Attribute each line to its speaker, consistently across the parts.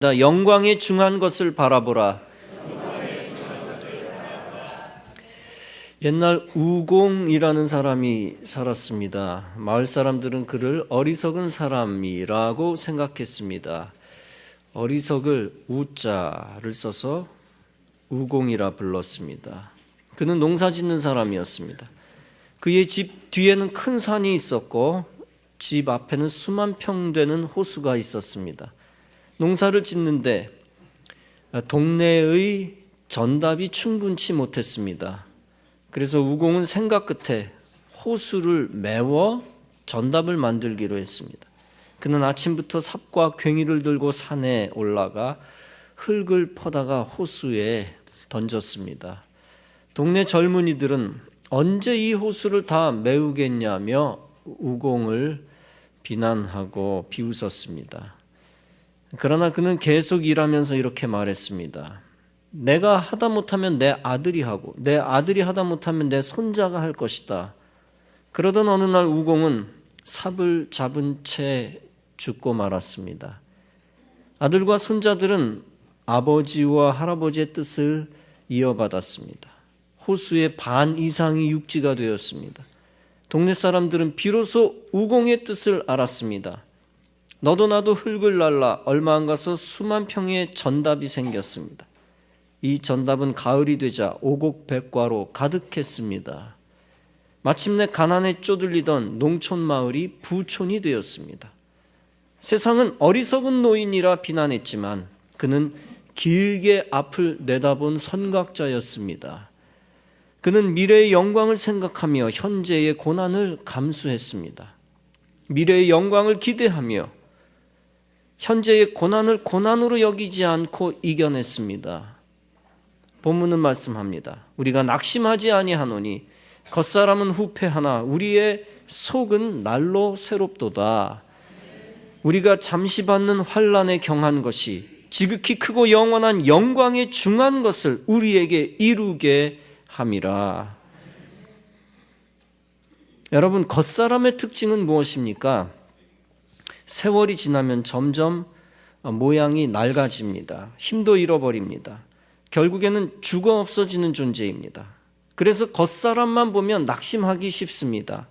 Speaker 1: 영광에 중한 것을 바라보라. 옛날 우공이라는 사람이 살았습니다. 마을 사람들은 그를 어리석은 사람이라고 생각했습니다. 어리석을 우자를 써서 우공이라 불렀습니다. 그는 농사 짓는 사람이었습니다. 그의 집 뒤에는 큰 산이 있었고 집 앞에는 수만 평 되는 호수가 있었습니다. 농사를 짓는데 동네의 전답이 충분치 못했습니다. 그래서 우공은 생각 끝에 호수를 메워 전답을 만들기로 했습니다. 그는 아침부터 삽과 괭이를 들고 산에 올라가 흙을 퍼다가 호수에 던졌습니다. 동네 젊은이들은 언제 이 호수를 다 메우겠냐며 우공을 비난하고 비웃었습니다. 그러나 그는 계속 일하면서 이렇게 말했습니다. 내가 하다 못하면 내 아들이 하고 내 아들이 하다 못하면 내 손자가 할 것이다. 그러던 어느 날 우공은 삽을 잡은 채 죽고 말았습니다. 아들과 손자들은 아버지와 할아버지의 뜻을 이어받았습니다. 호수의 반 이상이 육지가 되었습니다. 동네 사람들은 비로소 우공의 뜻을 알았습니다. 너도 나도 흙을 날라 얼마 안 가서 수만 평의 전답이 생겼습니다. 이 전답은 가을이 되자 오곡백과로 가득했습니다. 마침내 가난에 쪼들리던 농촌 마을이 부촌이 되었습니다. 세상은 어리석은 노인이라 비난했지만 그는 길게 앞을 내다본 선각자였습니다. 그는 미래의 영광을 생각하며 현재의 고난을 감수했습니다. 미래의 영광을 기대하며 현재의 고난을 고난으로 여기지 않고 이겨냈습니다. 본문은 말씀합니다. 우리가 낙심하지 아니하노니 겉사람은 후패하나 우리의 속은 날로 새롭도다. 우리가 잠시 받는 환난에 경한 것이 지극히 크고 영원한 영광에 중한 것을 우리에게 이루게 함이라. 여러분, 겉사람의 특징은 무엇입니까? 세월이 지나면 점점 모양이 낡아집니다. 힘도 잃어버립니다. 결국에는 죽어 없어지는 존재입니다. 그래서 겉사람만 보면 낙심하기 쉽습니다.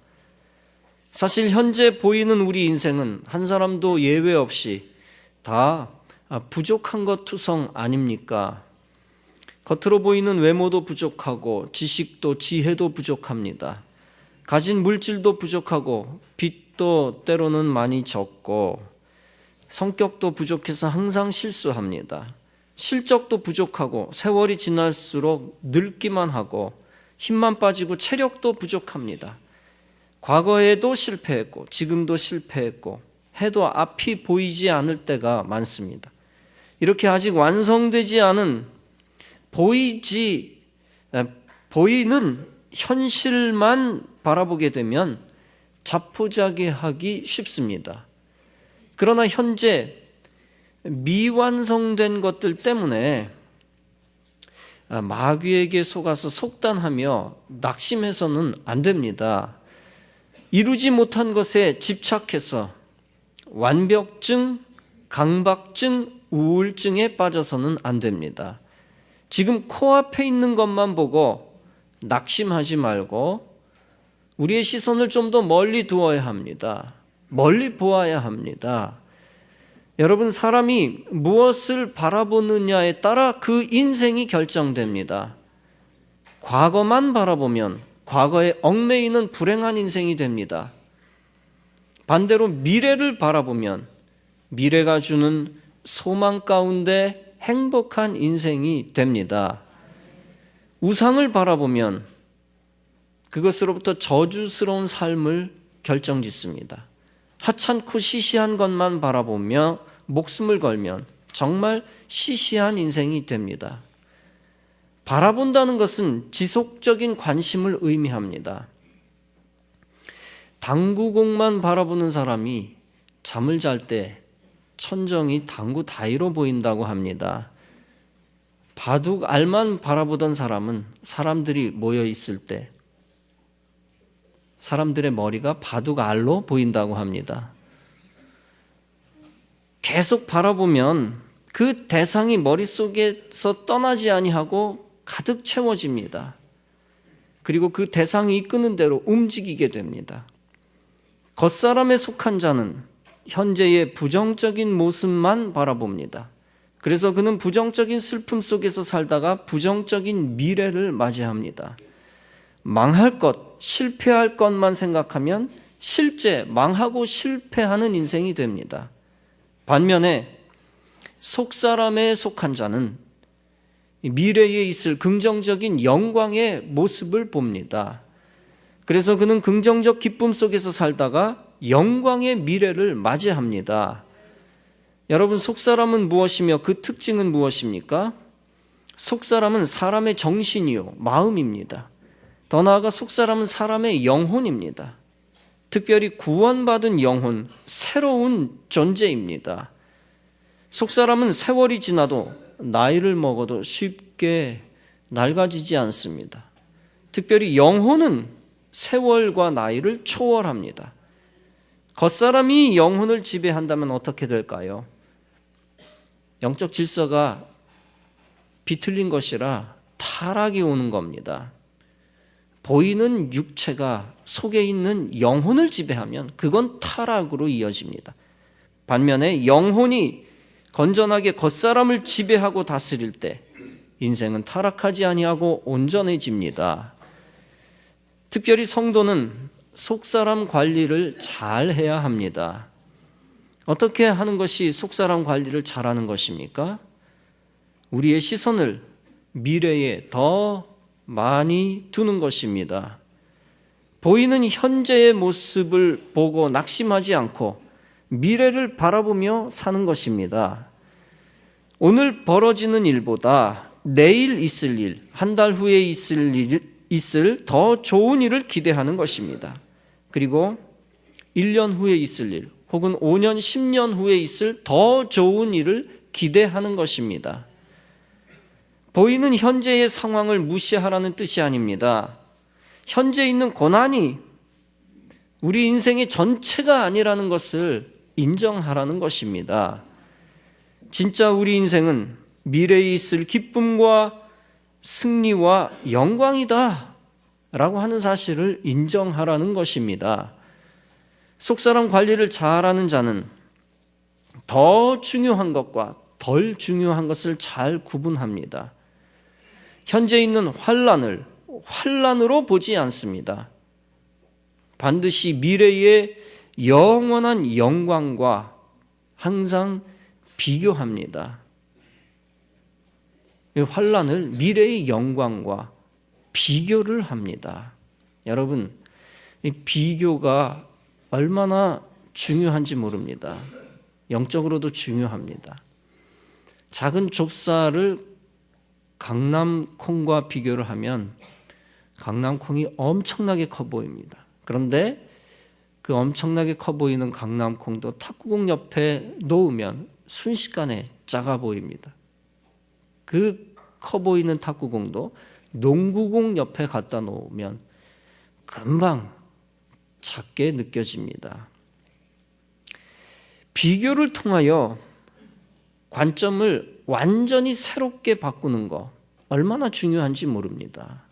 Speaker 1: 사실 현재 보이는 우리 인생은 한 사람도 예외 없이 다 부족한 것 투성 아닙니까? 겉으로 보이는 외모도 부족하고 지식도 지혜도 부족합니다. 가진 물질도 부족하고 빚도 때로는 많이 적고 성격도 부족해서 항상 실수합니다. 실적도 부족하고 세월이 지날수록 늙기만 하고 힘만 빠지고 체력도 부족합니다. 과거에도 실패했고 지금도 실패했고 해도 앞이 보이지 않을 때가 많습니다. 이렇게 아직 완성되지 않은 보이는 현실만 바라보게 되면 자포자기하기 쉽습니다. 그러나 현재 미완성된 것들 때문에 마귀에게 속아서 속단하며 낙심해서는 안 됩니다. 이루지 못한 것에 집착해서 완벽증, 강박증, 우울증에 빠져서는 안 됩니다. 지금 코앞에 있는 것만 보고 낙심하지 말고 우리의 시선을 좀 더 멀리 두어야 합니다. 멀리 보아야 합니다. 여러분, 사람이 무엇을 바라보느냐에 따라 그 인생이 결정됩니다. 과거만 바라보면 과거에 얽매이는 불행한 인생이 됩니다. 반대로 미래를 바라보면 미래가 주는 소망 가운데 행복한 인생이 됩니다. 우상을 바라보면 그것으로부터 저주스러운 삶을 결정짓습니다. 하찮고 시시한 것만 바라보며 목숨을 걸면 정말 시시한 인생이 됩니다. 바라본다는 것은 지속적인 관심을 의미합니다. 당구공만 바라보는 사람이 잠을 잘 때 천정이 당구 다이로 보인다고 합니다. 바둑 알만 바라보던 사람은 사람들이 모여 있을 때 사람들의 머리가 바둑 알로 보인다고 합니다. 계속 바라보면 그 대상이 머릿속에서 떠나지 아니하고 가득 채워집니다. 그리고 그 대상이 이끄는 대로 움직이게 됩니다. 겉사람에 속한 자는 현재의 부정적인 모습만 바라봅니다. 그래서 그는 부정적인 슬픔 속에서 살다가 부정적인 미래를 맞이합니다. 망할 것, 실패할 것만 생각하면 실제 망하고 실패하는 인생이 됩니다. 반면에 속사람에 속한 자는 미래에 있을 긍정적인 영광의 모습을 봅니다. 그래서 그는 긍정적 기쁨 속에서 살다가 영광의 미래를 맞이합니다. 여러분, 속사람은 무엇이며 그 특징은 무엇입니까? 속사람은 사람의 정신이요, 마음입니다. 더 나아가 속사람은 사람의 영혼입니다. 특별히 구원받은 영혼, 새로운 존재입니다. 속사람은 세월이 지나도 나이를 먹어도 쉽게 낡아지지 않습니다. 특별히 영혼은 세월과 나이를 초월합니다. 겉사람이 영혼을 지배한다면 어떻게 될까요? 영적 질서가 비틀린 것이라 타락이 오는 겁니다. 보이는 육체가 속에 있는 영혼을 지배하면 그건 타락으로 이어집니다. 반면에 영혼이 건전하게 겉사람을 지배하고 다스릴 때 인생은 타락하지 아니하고 온전해집니다. 특별히 성도는 속사람 관리를 잘 해야 합니다. 어떻게 하는 것이 속사람 관리를 잘하는 것입니까? 우리의 시선을 미래에 더 많이 두는 것입니다. 보이는 현재의 모습을 보고 낙심하지 않고 미래를 바라보며 사는 것입니다. 오늘 벌어지는 일보다 내일 있을 일, 한 달 후에 있을 더 좋은 일을 기대하는 것입니다. 그리고 1년 후에 있을 일, 혹은 5년, 10년 후에 있을 더 좋은 일을 기대하는 것입니다. 보이는 현재의 상황을 무시하라는 뜻이 아닙니다. 현재 있는 고난이 우리 인생의 전체가 아니라는 것을 인정하라는 것입니다. 진짜 우리 인생은 미래에 있을 기쁨과 승리와 영광이다 라고 하는 사실을 인정하라는 것입니다. 속사람 관리를 잘하는 자는 더 중요한 것과 덜 중요한 것을 잘 구분합니다. 현재 있는 환난을 환난으로 보지 않습니다. 반드시 미래의 영원한 영광과 항상 비교합니다. 환난을 미래의 영광과 비교를 합니다. 여러분, 이 비교가 얼마나 중요한지 모릅니다. 영적으로도 중요합니다. 작은 좁쌀을 강낭콩과 비교를 하면 강낭콩이 엄청나게 커 보입니다. 그런데 그 엄청나게 커 보이는 강낭콩도 탁구공 옆에 놓으면 순식간에 작아 보입니다. 그 커 보이는 탁구공도 농구공 옆에 갖다 놓으면 금방 작게 느껴집니다. 비교를 통하여 관점을 완전히 새롭게 바꾸는 것 얼마나 중요한지 모릅니다.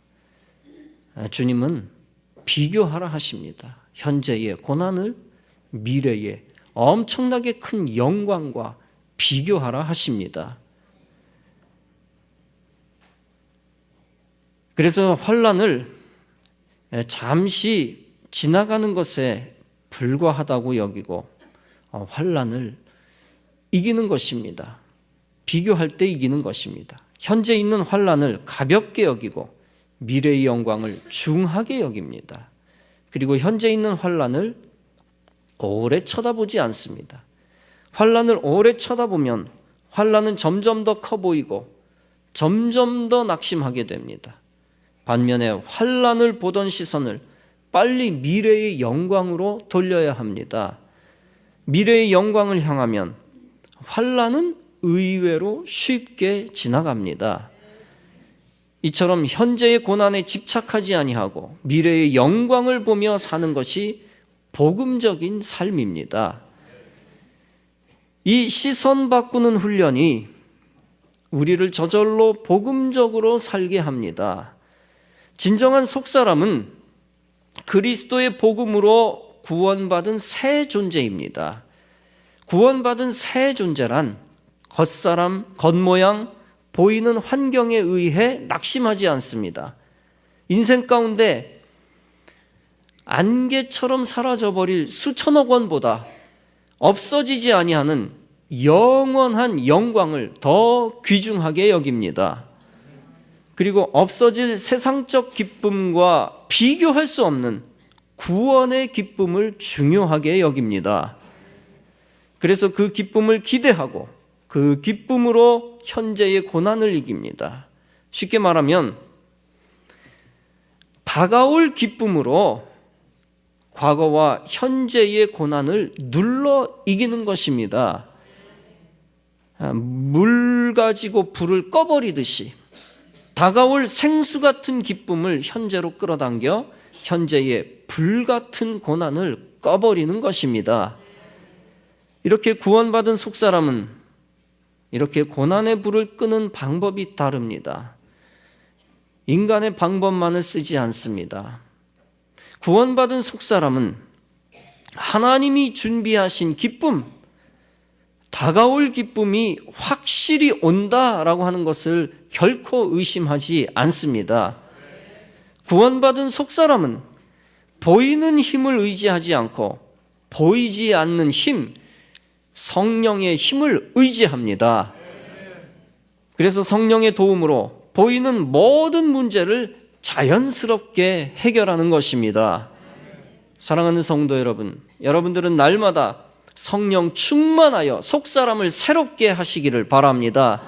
Speaker 1: 주님은 비교하라 하십니다. 현재의 고난을 미래의 엄청나게 큰 영광과 비교하라 하십니다. 그래서 환난을 잠시 지나가는 것에 불과하다고 여기고 환난을 이기는 것입니다. 비교할 때 이기는 것입니다. 현재 있는 환난을 가볍게 여기고 미래의 영광을 중하게 여깁니다. 그리고 현재 있는 환난을 오래 쳐다보지 않습니다. 환난을 오래 쳐다보면 환난은 점점 더 커 보이고 점점 더 낙심하게 됩니다. 반면에 환난을 보던 시선을 빨리 미래의 영광으로 돌려야 합니다. 미래의 영광을 향하면 환난은 의외로 쉽게 지나갑니다. 이처럼 현재의 고난에 집착하지 아니하고 미래의 영광을 보며 사는 것이 복음적인 삶입니다. 이 시선 바꾸는 훈련이 우리를 저절로 복음적으로 살게 합니다. 진정한 속사람은 그리스도의 복음으로 구원받은 새 존재입니다. 구원받은 새 존재란 겉사람, 겉모양, 보이는 환경에 의해 낙심하지 않습니다. 인생 가운데 안개처럼 사라져버릴 수천억 원보다 없어지지 아니하는 영원한 영광을 더 귀중하게 여깁니다. 그리고 없어질 세상적 기쁨과 비교할 수 없는 구원의 기쁨을 중요하게 여깁니다. 그래서 그 기쁨을 기대하고 그 기쁨으로 현재의 고난을 이깁니다. 쉽게 말하면 다가올 기쁨으로 과거와 현재의 고난을 눌러 이기는 것입니다. 물 가지고 불을 꺼버리듯이 다가올 생수 같은 기쁨을 현재로 끌어당겨 현재의 불 같은 고난을 꺼버리는 것입니다. 이렇게 구원받은 속사람은 이렇게 고난의 불을 끄는 방법이 다릅니다. 인간의 방법만을 쓰지 않습니다. 구원받은 속사람은 하나님이 준비하신 기쁨, 다가올 기쁨이 확실히 온다라고 하는 것을 결코 의심하지 않습니다. 구원받은 속사람은 보이는 힘을 의지하지 않고 보이지 않는 힘, 성령의 힘을 의지합니다. 그래서 성령의 도움으로 보이는 모든 문제를 자연스럽게 해결하는 것입니다. 사랑하는 성도 여러분, 여러분들은 날마다 성령 충만하여 속사람을 새롭게 하시기를 바랍니다.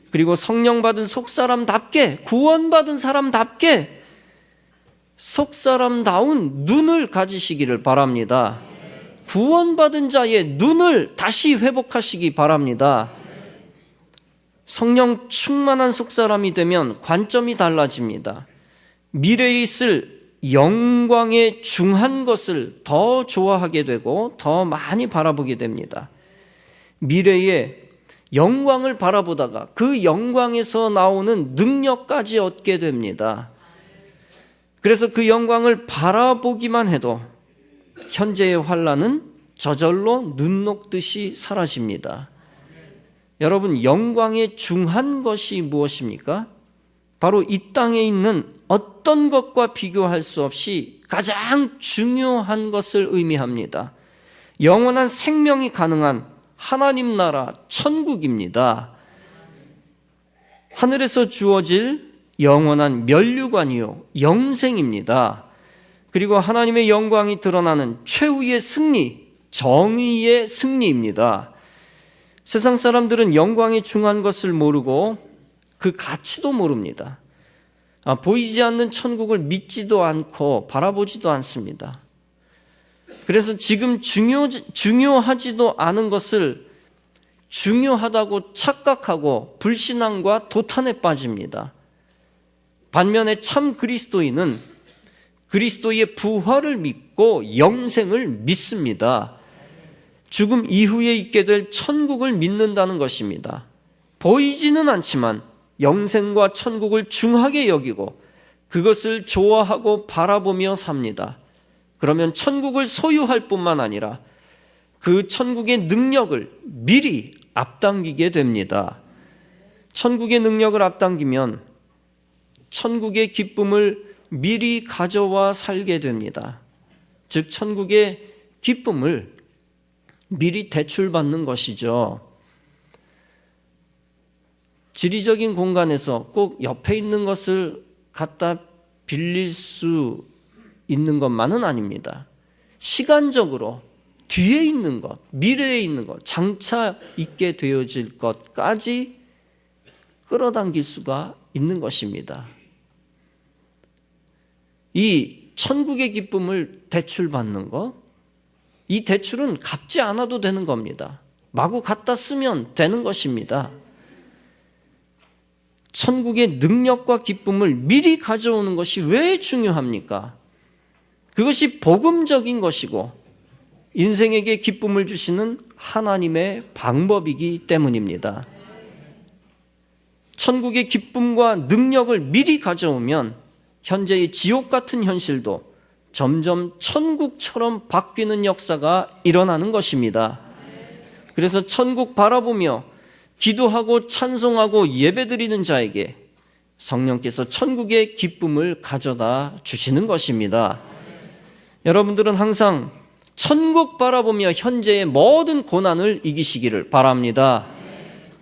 Speaker 1: 그리고 성령 받은 속사람답게, 구원받은 사람답게 속사람다운 눈을 가지시기를 바랍니다. 구원받은 자의 눈을 다시 회복하시기 바랍니다. 성령 충만한 속사람이 되면 관점이 달라집니다. 미래에 있을 영광에 중한 것을 더 좋아하게 되고 더 많이 바라보게 됩니다. 미래의 영광을 바라보다가 그 영광에서 나오는 능력까지 얻게 됩니다. 그래서 그 영광을 바라보기만 해도 현재의 환난은 저절로 눈 녹듯이 사라집니다. 여러분, 영광에 중한 것이 무엇입니까? 바로 이 땅에 있는 어떤 것과 비교할 수 없이 가장 중요한 것을 의미합니다. 영원한 생명이 가능한 하나님 나라 천국입니다. 하늘에서 주어질 영원한 면류관이요 영생입니다. 그리고 하나님의 영광이 드러나는 최후의 승리, 정의의 승리입니다. 세상 사람들은 영광에 중한 것을 모르고 그 가치도 모릅니다. 보이지 않는 천국을 믿지도 않고 바라보지도 않습니다. 그래서 지금 중요하지도 않은 것을 중요하다고 착각하고 불신앙과 도탄에 빠집니다. 반면에 참 그리스도인은 그리스도의 부활을 믿고 영생을 믿습니다. 죽음 이후에 있게 될 천국을 믿는다는 것입니다. 보이지는 않지만 영생과 천국을 중하게 여기고 그것을 좋아하고 바라보며 삽니다. 그러면 천국을 소유할 뿐만 아니라 그 천국의 능력을 미리 앞당기게 됩니다. 천국의 능력을 앞당기면 천국의 기쁨을 미리 가져와 살게 됩니다. 즉 천국의 기쁨을 미리 대출받는 것이죠. 지리적인 공간에서 꼭 옆에 있는 것을 갖다 빌릴 수 있는 것만은 아닙니다. 시간적으로 뒤에 있는 것, 미래에 있는 것, 장차 있게 되어질 것까지 끌어당길 수가 있는 것입니다. 이 천국의 기쁨을 대출받는 것, 이 대출은 갚지 않아도 되는 겁니다. 마구 갖다 쓰면 되는 것입니다. 천국의 능력과 기쁨을 미리 가져오는 것이 왜 중요합니까? 그것이 복음적인 것이고 인생에게 기쁨을 주시는 하나님의 방법이기 때문입니다. 천국의 기쁨과 능력을 미리 가져오면 현재의 지옥 같은 현실도 점점 천국처럼 바뀌는 역사가 일어나는 것입니다. 그래서 천국 바라보며 기도하고 찬송하고 예배드리는 자에게 성령께서 천국의 기쁨을 가져다 주시는 것입니다. 여러분들은 항상 천국 바라보며 현재의 모든 고난을 이기시기를 바랍니다.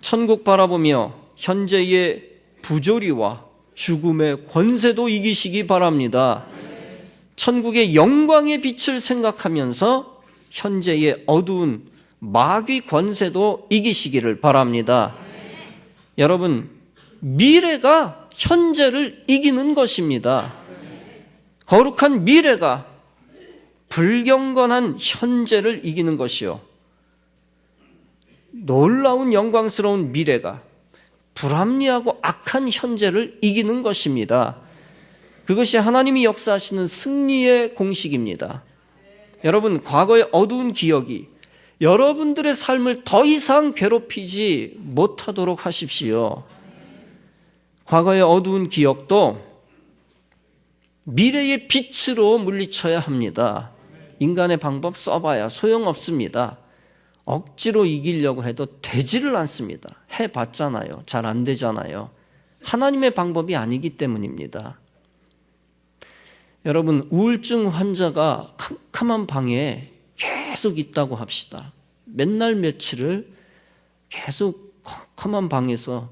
Speaker 1: 천국 바라보며 현재의 부조리와 죽음의 권세도 이기시기 바랍니다. 천국의 영광의 빛을 생각하면서 현재의 어두운 마귀 권세도 이기시기를 바랍니다. 여러분, 미래가 현재를 이기는 것입니다. 거룩한 미래가 불경건한 현재를 이기는 것이요, 놀라운 영광스러운 미래가 불합리하고 악한 현재를 이기는 것입니다. 그것이 하나님이 역사하시는 승리의 공식입니다. 여러분, 과거의 어두운 기억이 여러분들의 삶을 더 이상 괴롭히지 못하도록 하십시오. 과거의 어두운 기억도 미래의 빛으로 물리쳐야 합니다. 인간의 방법 써봐야 소용없습니다. 억지로 이기려고 해도 되지를 않습니다. 해봤잖아요. 잘 안 되잖아요. 하나님의 방법이 아니기 때문입니다. 여러분, 우울증 환자가 캄캄한 방에 계속 있다고 합시다. 맨날 며칠을 계속 컴컴한 방에서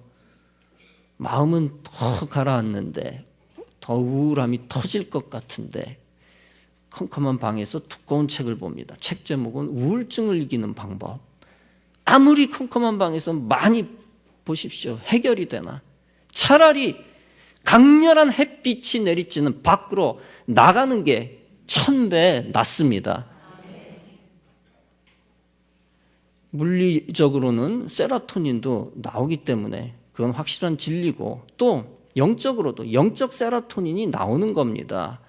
Speaker 1: 마음은 더 가라앉는데, 더 우울함이 터질 것 같은데 컴컴한 방에서 두꺼운 책을 봅니다. 책 제목은 우울증을 이기는 방법. 아무리 컴컴한 방에서 많이 보십시오. 해결이 되나? 차라리 강렬한 햇빛이 내리쬐는 밖으로 나가는 게 1000배 낫습니다. 물리적으로는 세로토닌도 나오기 때문에 그건 확실한 진리고, 또 영적으로도 영적 세로토닌이 나오는 겁니다.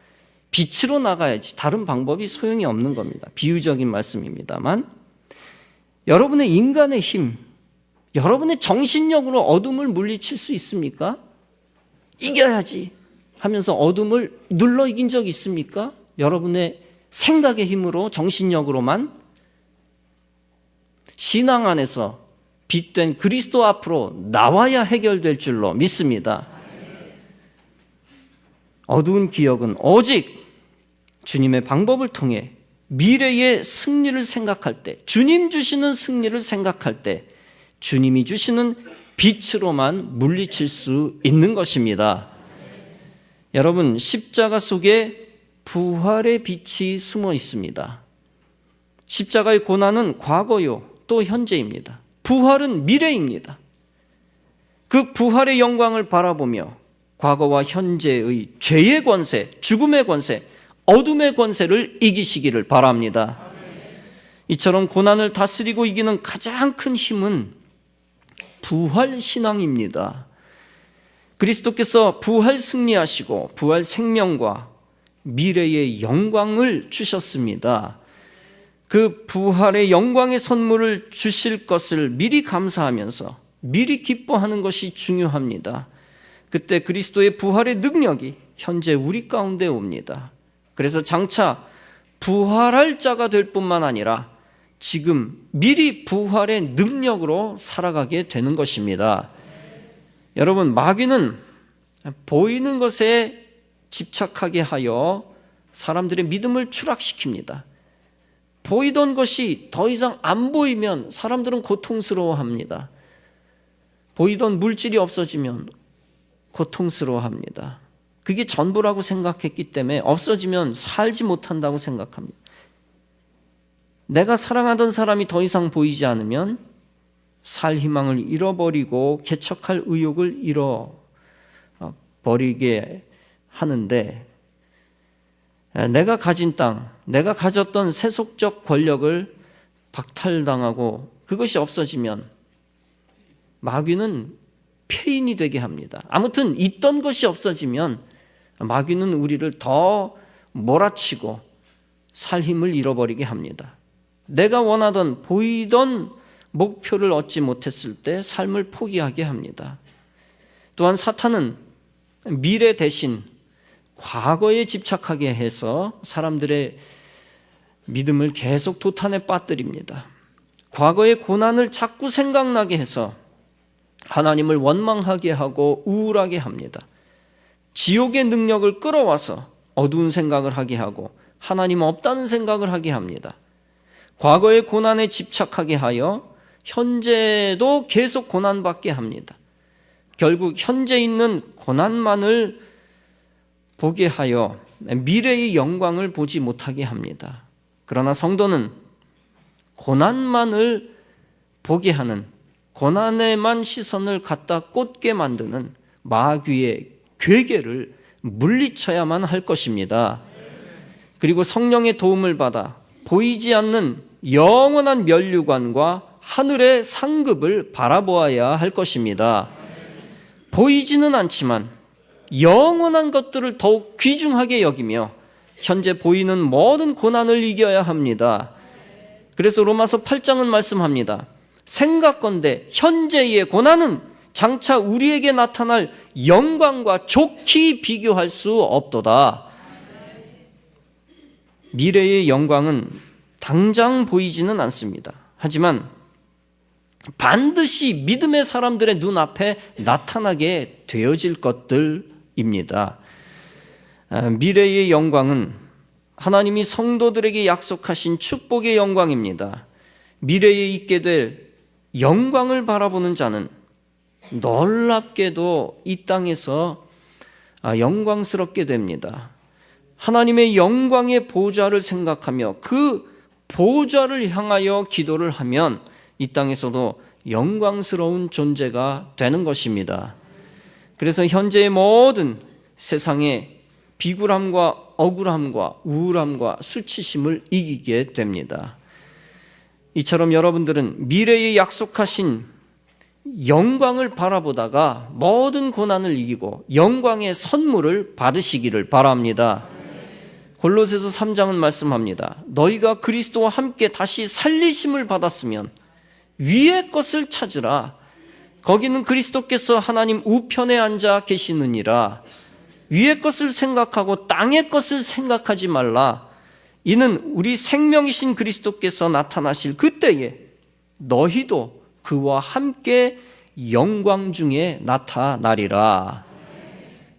Speaker 1: 빛으로 나가야지 다른 방법이 소용이 없는 겁니다. 비유적인 말씀입니다만, 여러분의 인간의 힘, 여러분의 정신력으로 어둠을 물리칠 수 있습니까? 이겨야지 하면서 어둠을 눌러 이긴 적 있습니까? 여러분의 생각의 힘으로, 정신력으로만. 신앙 안에서 빛된 그리스도 앞으로 나와야 해결될 줄로 믿습니다. 어두운 기억은 오직 주님의 방법을 통해 미래의 승리를 생각할 때, 주님 주시는 승리를 생각할 때 주님이 주시는 빛으로만 물리칠 수 있는 것입니다. 여러분, 십자가 속에 부활의 빛이 숨어 있습니다. 십자가의 고난은 과거요, 또 현재입니다. 부활은 미래입니다. 그 부활의 영광을 바라보며 과거와 현재의 죄의 권세, 죽음의 권세, 어둠의 권세를 이기시기를 바랍니다. 이처럼 고난을 다스리고 이기는 가장 큰 힘은 부활신앙입니다. 그리스도께서 부활 승리하시고 부활 생명과 미래의 영광을 주셨습니다. 그 부활의 영광의 선물을 주실 것을 미리 감사하면서 미리 기뻐하는 것이 중요합니다. 그때 그리스도의 부활의 능력이 현재 우리 가운데 옵니다. 그래서 장차 부활할 자가 될 뿐만 아니라 지금 미리 부활의 능력으로 살아가게 되는 것입니다. 여러분, 마귀는 보이는 것에 집착하게 하여 사람들의 믿음을 추락시킵니다. 보이던 것이 더 이상 안 보이면 사람들은 고통스러워합니다. 보이던 물질이 없어지면 고통스러워합니다. 그게 전부라고 생각했기 때문에 없어지면 살지 못한다고 생각합니다. 내가 사랑하던 사람이 더 이상 보이지 않으면 살 희망을 잃어버리고 개척할 의욕을 잃어버리게 하는데, 내가 가진 땅, 내가 가졌던 세속적 권력을 박탈당하고 그것이 없어지면 마귀는 폐인이 되게 합니다. 아무튼 있던 것이 없어지면 마귀는 우리를 더 몰아치고 살 힘을 잃어버리게 합니다. 내가 원하던, 보이던 목표를 얻지 못했을 때 삶을 포기하게 합니다. 또한 사탄은 미래 대신 과거에 집착하게 해서 사람들의 믿음을 계속 도탄에 빠뜨립니다. 과거의 고난을 자꾸 생각나게 해서 하나님을 원망하게 하고 우울하게 합니다. 지옥의 능력을 끌어와서 어두운 생각을 하게 하고 하나님 없다는 생각을 하게 합니다. 과거의 고난에 집착하게 하여 현재도 계속 고난받게 합니다. 결국 현재 있는 고난만을 보게 하여 미래의 영광을 보지 못하게 합니다. 그러나 성도는 고난만을 보게 하는, 고난에만 시선을 갖다 꽂게 만드는 마귀의 괴계를 물리쳐야만 할 것입니다. 그리고 성령의 도움을 받아 보이지 않는 영원한 면류관과 하늘의 상급을 바라보아야 할 것입니다. 보이지는 않지만 영원한 것들을 더욱 귀중하게 여기며 현재 보이는 모든 고난을 이겨야 합니다. 그래서 로마서 8장은 말씀합니다. 생각건대 현재의 고난은 장차 우리에게 나타날 영광과 좋게 비교할 수 없도다. 미래의 영광은 당장 보이지는 않습니다. 하지만 반드시 믿음의 사람들의 눈앞에 나타나게 되어질 것들입니다. 미래의 영광은 하나님이 성도들에게 약속하신 축복의 영광입니다. 미래에 있게 될 영광을 바라보는 자는 놀랍게도 이 땅에서 영광스럽게 됩니다. 하나님의 영광의 보좌를 생각하며 그 보좌를 향하여 기도를 하면 이 땅에서도 영광스러운 존재가 되는 것입니다. 그래서 현재의 모든 세상의 비굴함과 억울함과 우울함과 수치심을 이기게 됩니다. 이처럼 여러분들은 미래에 약속하신 영광을 바라보다가 모든 고난을 이기고 영광의 선물을 받으시기를 바랍니다. 골로새서 3장은 말씀합니다. 너희가 그리스도와 함께 다시 살리심을 받았으면 위의 것을 찾으라. 거기는 그리스도께서 하나님 우편에 앉아 계시느니라. 위의 것을 생각하고 땅의 것을 생각하지 말라. 이는 우리 생명이신 그리스도께서 나타나실 그때에 너희도 그와 함께 영광 중에 나타나리라.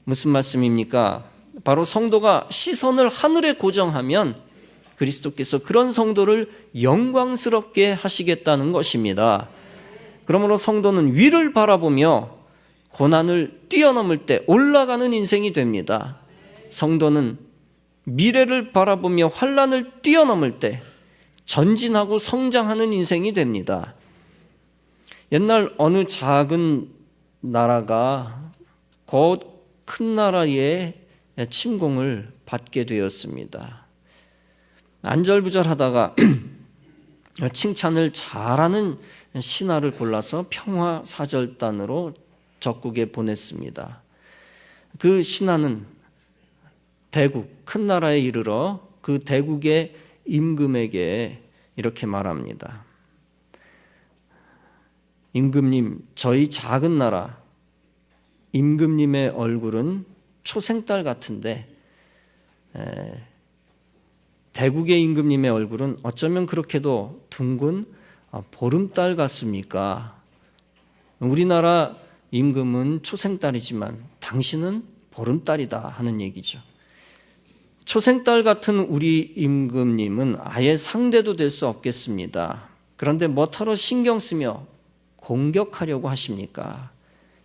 Speaker 1: 무슨 말씀입니까? 바로 성도가 시선을 하늘에 고정하면 그리스도께서 그런 성도를 영광스럽게 하시겠다는 것입니다. 그러므로 성도는 위를 바라보며 고난을 뛰어넘을 때 올라가는 인생이 됩니다. 성도는 미래를 바라보며 환난을 뛰어넘을 때 전진하고 성장하는 인생이 됩니다. 옛날 어느 작은 나라가 곧 큰 나라의 침공을 받게 되었습니다. 안절부절하다가 칭찬을 잘하는 신하를 골라서 평화사절단으로 적국에 보냈습니다. 그 신하는 대국, 큰 나라에 이르러 그 대국의 임금에게 이렇게 말합니다. 임금님, 저희 작은 나라 임금님의 얼굴은 초생달 같은데 대국의 임금님의 얼굴은 어쩌면 그렇게도 둥근 보름달 같습니까? 우리나라 임금은 초생달이지만 당신은 보름달이다 하는 얘기죠. 초생달 같은 우리 임금님은 아예 상대도 될 수 없겠습니다. 그런데 뭐하러 신경 쓰며 공격하려고 하십니까?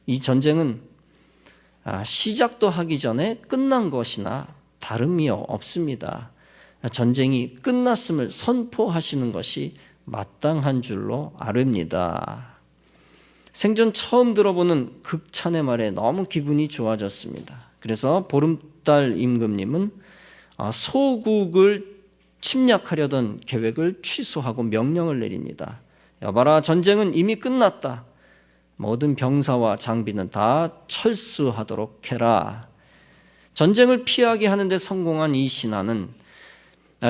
Speaker 1: 이 전쟁은 시작도 하기 전에 끝난 것이나 다름이 없습니다. 전쟁이 끝났음을 선포하시는 것이 마땅한 줄로 아릅니다. 생전 처음 들어보는 극찬의 말에 너무 기분이 좋아졌습니다. 그래서 보름달 임금님은 소국을 침략하려던 계획을 취소하고 명령을 내립니다. 여봐라, 전쟁은 이미 끝났다. 모든 병사와 장비는 다 철수하도록 해라. 전쟁을 피하게 하는데 성공한 이 신하는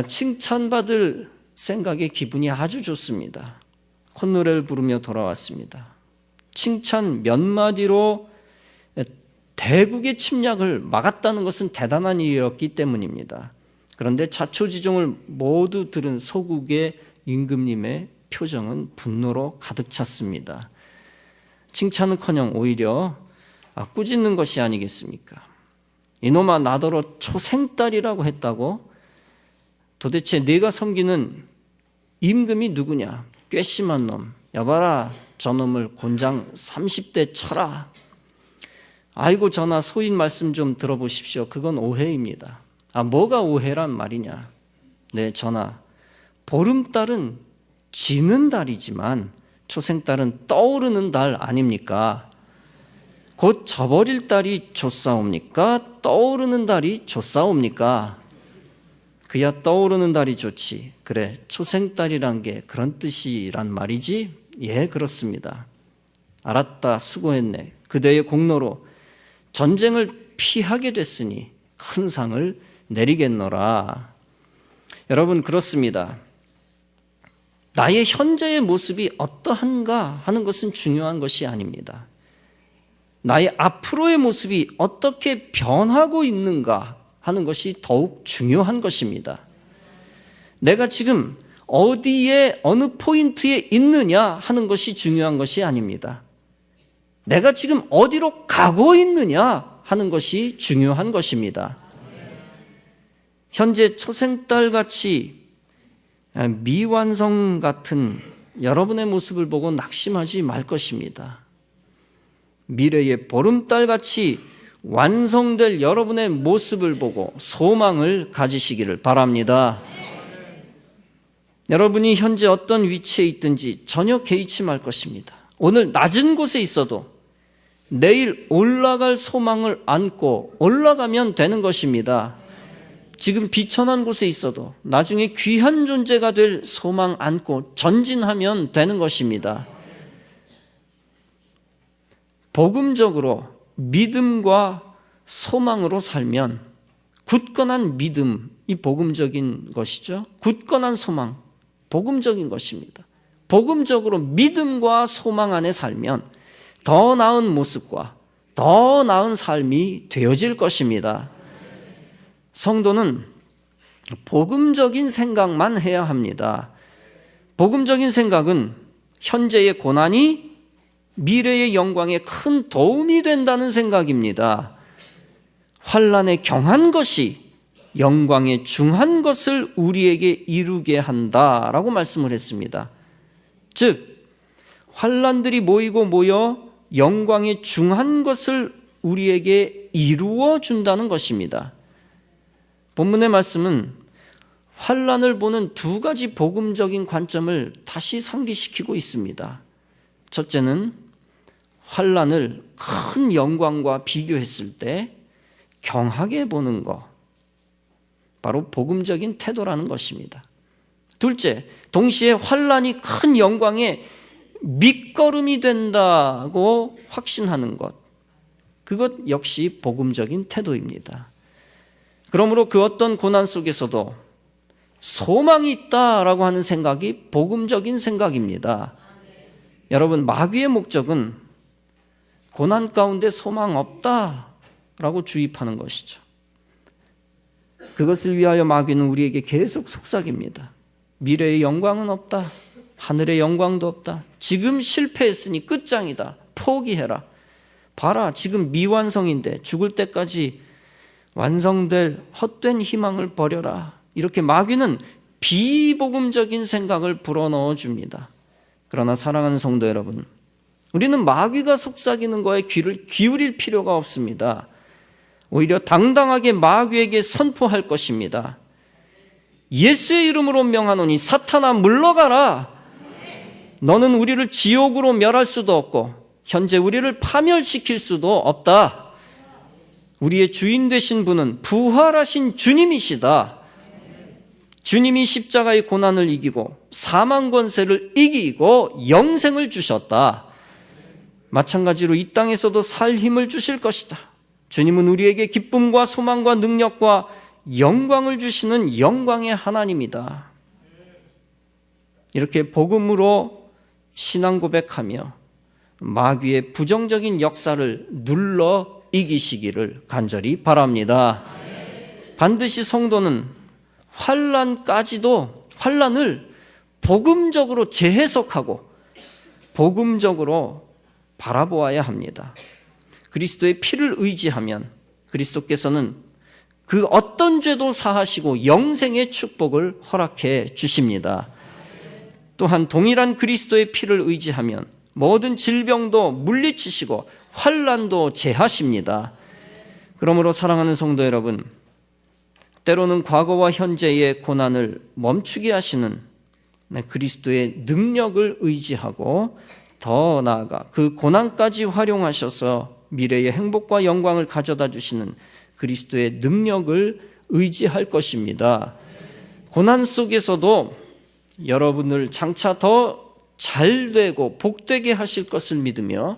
Speaker 1: 칭찬받을 생각에 기분이 아주 좋습니다. 콧노래를 부르며 돌아왔습니다. 칭찬 몇 마디로 대국의 침략을 막았다는 것은 대단한 일이었기 때문입니다. 그런데 자초지종을 모두 들은 소국의 임금님의 표정은 분노로 가득 찼습니다. 칭찬은커녕 오히려 꾸짖는 것이 아니겠습니까? 이놈아 나더러 초생딸이라고 했다고? 도대체 네가 섬기는 임금이 누구냐? 괘씸한 놈. 여봐라 저놈을 곤장 30대 쳐라. 아이고 전하 소인 말씀 좀 들어보십시오. 그건 오해입니다. 뭐가 오해란 말이냐? 네 전하, 보름달은 지는 달이지만 초생달은 떠오르는 달 아닙니까? 곧 져버릴 달이 좋사옵니까? 떠오르는 달이 좋사옵니까? 그야 떠오르는 달이 좋지. 그래 초생달이란 게 그런 뜻이란 말이지? 예 그렇습니다. 알았다 수고했네. 그대의 공로로 전쟁을 피하게 됐으니 큰 상을 내리겠노라. 여러분 그렇습니다. 나의 현재의 모습이 어떠한가 하는 것은 중요한 것이 아닙니다. 나의 앞으로의 모습이 어떻게 변하고 있는가 하는 것이 더욱 중요한 것입니다. 내가 지금 어디에 어느 포인트에 있느냐 하는 것이 중요한 것이 아닙니다. 내가 지금 어디로 가고 있느냐 하는 것이 중요한 것입니다. 현재 초생딸같이 미완성 같은 여러분의 모습을 보고 낙심하지 말 것입니다. 미래의 보름달같이 완성될 여러분의 모습을 보고 소망을 가지시기를 바랍니다. 여러분이 현재 어떤 위치에 있든지 전혀 개의치 말 것입니다. 오늘 낮은 곳에 있어도 내일 올라갈 소망을 안고 올라가면 되는 것입니다. 지금 비천한 곳에 있어도 나중에 귀한 존재가 될 소망 안고 전진하면 되는 것입니다. 복음적으로 믿음과 소망으로 살면 굳건한 믿음이 복음적인 것이죠. 굳건한 소망, 복음적인 것입니다. 복음적으로 믿음과 소망 안에 살면 더 나은 모습과 더 나은 삶이 되어질 것입니다. 성도는 복음적인 생각만 해야 합니다. 복음적인 생각은 현재의 고난이 미래의 영광에 큰 도움이 된다는 생각입니다. 환난에 경한 것이 영광에 중한 것을 우리에게 이루게 한다라고 말씀을 했습니다. 즉 환난들이 모여 영광에 중한 것을 우리에게 이루어 준다는 것입니다. 본문의 말씀은 환난을 보는 두 가지 복음적인 관점을 다시 상기시키고 있습니다. 첫째는 환난을 큰 영광과 비교했을 때 경하게 보는 것, 바로 복음적인 태도라는 것입니다. 둘째, 동시에 환난이 큰 영광의 밑거름이 된다고 확신하는 것, 그것 역시 복음적인 태도입니다. 그러므로 그 어떤 고난 속에서도 소망이 있다라고 하는 생각이 복음적인 생각입니다. 여러분, 마귀의 목적은 고난 가운데 소망 없다라고 주입하는 것이죠. 그것을 위하여 마귀는 우리에게 계속 속삭입니다. 미래의 영광은 없다. 하늘의 영광도 없다. 지금 실패했으니 끝장이다. 포기해라. 봐라, 지금 미완성인데 죽을 때까지 완성될 헛된 희망을 버려라. 이렇게 마귀는 비복음적인 생각을 불어넣어 줍니다. 그러나 사랑하는 성도 여러분, 우리는 마귀가 속삭이는 거에 귀를 기울일 필요가 없습니다. 오히려 당당하게 마귀에게 선포할 것입니다. 예수의 이름으로 명하노니 사탄아 물러가라. 너는 우리를 지옥으로 멸할 수도 없고 현재 우리를 파멸시킬 수도 없다. 우리의 주인 되신 분은 부활하신 주님이시다. 주님이 십자가의 고난을 이기고 사망 권세를 이기고 영생을 주셨다. 마찬가지로 이 땅에서도 살 힘을 주실 것이다. 주님은 우리에게 기쁨과 소망과 능력과 영광을 주시는 영광의 하나님이다. 이렇게 복음으로 신앙 고백하며 마귀의 부정적인 역사를 눌러 이기시기를 간절히 바랍니다. 반드시 성도는 환난을 복음적으로 재해석하고 복음적으로 바라보아야 합니다. 그리스도의 피를 의지하면 그리스도께서는 그 어떤 죄도 사하시고 영생의 축복을 허락해 주십니다. 또한 동일한 그리스도의 피를 의지하면 모든 질병도 물리치시고 환난도 제하십니다. 그러므로 사랑하는 성도 여러분, 때로는 과거와 현재의 고난을 멈추게 하시는 그리스도의 능력을 의지하고 더 나아가 그 고난까지 활용하셔서 미래의 행복과 영광을 가져다 주시는 그리스도의 능력을 의지할 것입니다. 고난 속에서도 여러분을 장차 더 잘되고 복되게 하실 것을 믿으며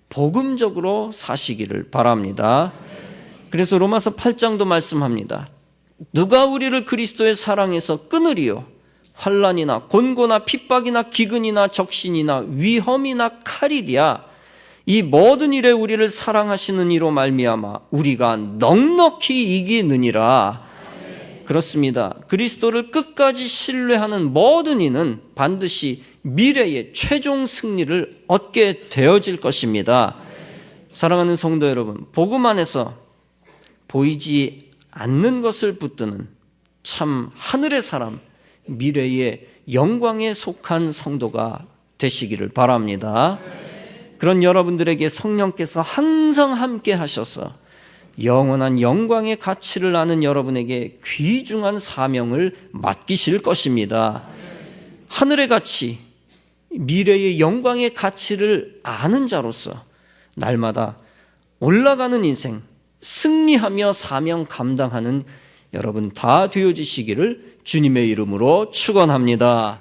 Speaker 1: 복음적으로 사시기를 바랍니다. 그래서 로마서 8장도 말씀합니다. 누가 우리를 그리스도의 사랑에서 끊으리요? 환난이나 곤고나 핍박이나 기근이나 적신이나 위험이나 칼이랴. 이 모든 일에 우리를 사랑하시는 이로 말미암아 우리가 넉넉히 이기느니라. 그렇습니다. 그리스도를 끝까지 신뢰하는 모든 이는 반드시 미래의 최종 승리를 얻게 되어질 것입니다. 사랑하는 성도 여러분, 복음 안에서 보이지 않는 것을 붙드는 참 하늘의 사람, 미래의 영광에 속한 성도가 되시기를 바랍니다. 그런 여러분들에게 성령께서 항상 함께 하셔서 영원한 영광의 가치를 아는 여러분에게 귀중한 사명을 맡기실 것입니다. 하늘의 가치, 미래의 영광의 가치를 아는 자로서 날마다 올라가는 인생, 승리하며 사명 감당하는 여러분 다 되어지시기를 주님의 이름으로 축원합니다.